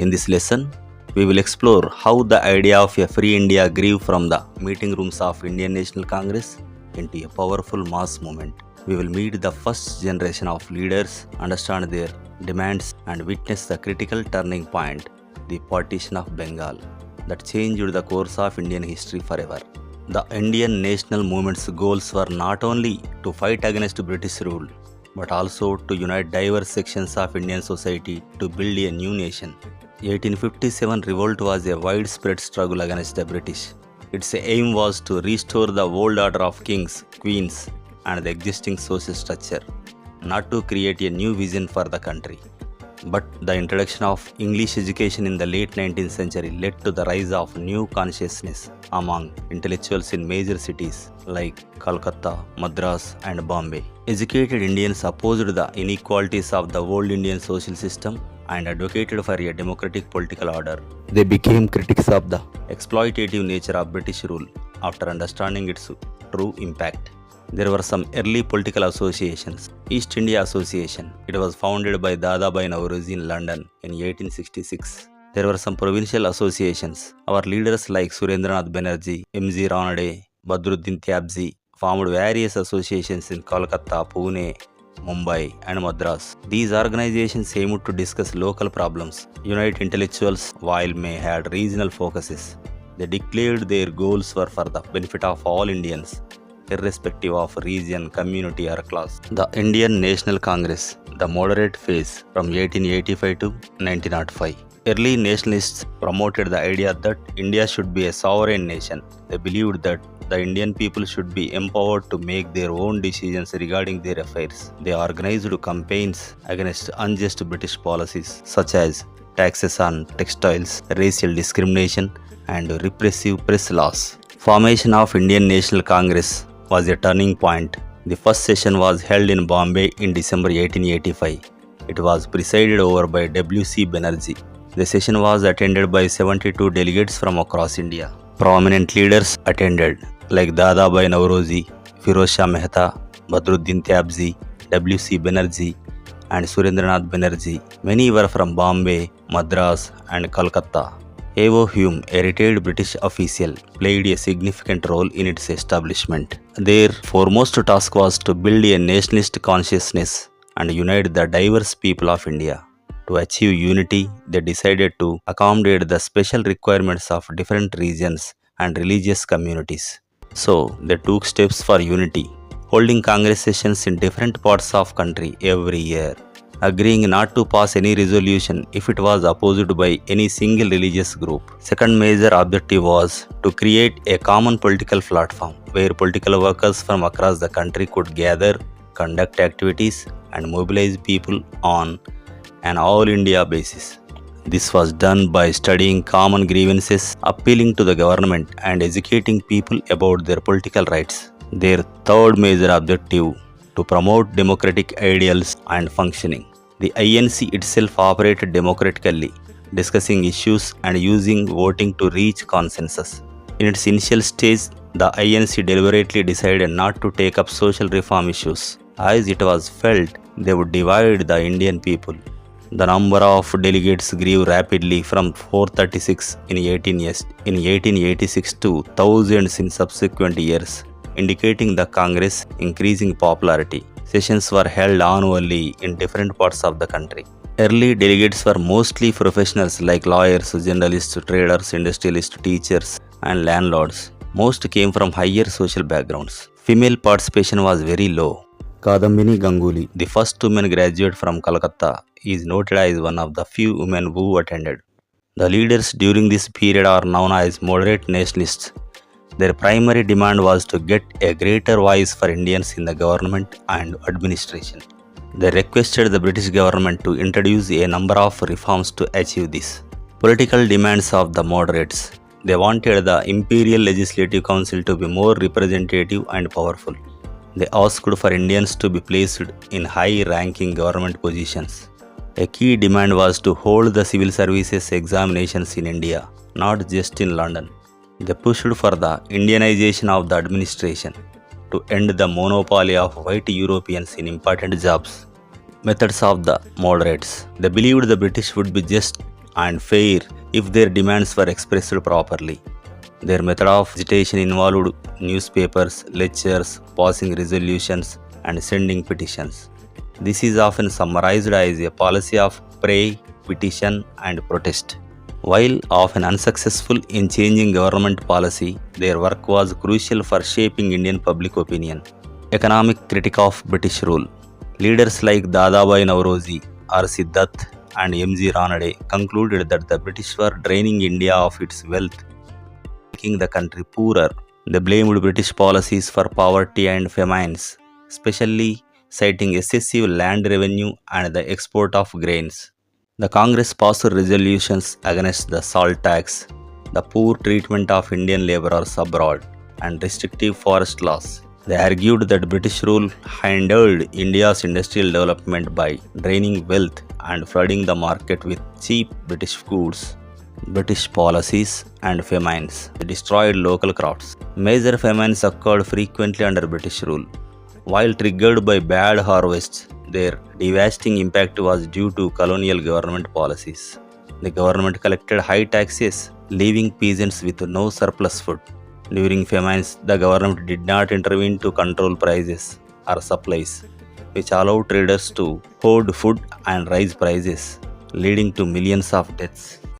In this lesson, we will explore how the idea of a free India grew from the meeting rooms of Indian National Congress into a powerful mass movement. We will meet the first generation of leaders, understand their demands, and witness the critical turning point, the partition of Bengal, that changed the course of Indian history forever. The Indian national movement's goals were not only to fight against British rule, but also to unite diverse sections of Indian society to build a new nation. 1857 revolt was a widespread struggle against the British. Its aim was to restore the old order of kings, queens, and the existing social structure, not to create a new vision for the country. But the introduction of English education in the late 19th century led to the rise of new consciousness among intellectuals in major cities like Calcutta, Madras, and Bombay. Educated Indians opposed the inequalities of the old Indian social system and advocated for a democratic political order. They became critics of the exploitative nature of British rule after understanding its true impact. There were some early political associations. East India Association. It was founded by Dadabhai Nauroji in London in 1866. There were some provincial associations. Our leaders like Surendranath Banerjee, M.G. Ranade, Badruddin Tyabji formed various associations in Kolkata, Pune, Mumbai, and Madras. These organizations aimed to discuss local problems, unite intellectuals while may had regional focuses. They declared their goals were for the benefit of all Indians, irrespective of region, community, or class. The Indian National Congress, the moderate phase from 1885 to 1905. Early nationalists promoted the idea that India should be a sovereign nation. They believed that the Indian people should be empowered to make their own decisions regarding their affairs. They organized campaigns against unjust British policies such as taxes on textiles, racial discrimination, and repressive press laws. Formation of Indian National Congress was a turning point. The first session was held in Bombay in December 1885. It was presided over by W.C. Banerjee. The session was attended by 72 delegates from across India. Prominent leaders attended like Dadabhai Nauroji, Firoz Shah Mehta, Badruddin Tyabji, W.C. Banerjee, and Surendranath Banerjee. Many were from Bombay, Madras, and Calcutta. A.O. Hume, a retired British official, played a significant role in its establishment. Their foremost task was to build a nationalist consciousness and unite the diverse people of India. To achieve unity, they decided to accommodate the special requirements of different regions and religious communities. So, they took steps for unity, holding congress sessions in different parts of country every year, agreeing not to pass any resolution if it was opposed by any single religious group. Second major objective was to create a common political platform where political workers from across the country could gather, conduct activities, and mobilize people on an all-India basis. This was done by studying common grievances, appealing to the government, and educating people about their political rights. Their third major objective to promote democratic ideals and functioning. The INC itself operated democratically, discussing issues and using voting to reach consensus. In its initial stage, the INC deliberately decided not to take up social reform issues, as it was felt they would divide the Indian people. The number of delegates grew rapidly from 436 in 1886 to thousands in subsequent years, indicating the Congress' increasing popularity. Sessions were held annually in different parts of the country. Early delegates were mostly professionals like lawyers, journalists, traders, industrialists, teachers, and landlords. Most came from higher social backgrounds. Female participation was very low. Kadambini Ganguly, the first woman graduate from Calcutta, is noted as one of the few women who attended. The leaders during this period are known as moderate nationalists. Their primary demand was to get a greater voice for Indians in the government and administration. They requested the British government to introduce a number of reforms to achieve this. Political demands of the moderates. They wanted the Imperial Legislative Council to be more representative and powerful. They asked for Indians to be placed in high-ranking government positions. A key demand was to hold the civil services examinations in India, not just in London. They pushed for the Indianization of the administration to end the monopoly of white Europeans in important jobs. Methods of the moderates. They believed the British would be just and fair if their demands were expressed properly. Their method of agitation involved newspapers, lectures, passing resolutions, and sending petitions. This is often summarized as a policy of pray, petition, and protest. While often unsuccessful in changing government policy, their work was crucial for shaping Indian public opinion. Economic critique of British rule. Leaders like Dadabhai Nauroji, R. Siddharth, and M.G. Ranade concluded that the British were draining India of its wealth, making the country poorer. They blamed British policies for poverty and famines, especially citing excessive land revenue and the export of grains. The Congress passed resolutions against the salt tax, the poor treatment of Indian laborers abroad, and restrictive forest laws. They argued that British rule hindered India's industrial development by draining wealth and flooding the market with cheap British goods. British policies and famines. They destroyed local crops. Major famines occurred frequently under British rule. While triggered by bad harvests, their devastating impact was due to colonial government policies. The government collected high taxes, leaving peasants with no surplus food. During famines, the government did not intervene to control prices or supplies, which allowed traders to hoard food and raise prices, leading to millions of deaths.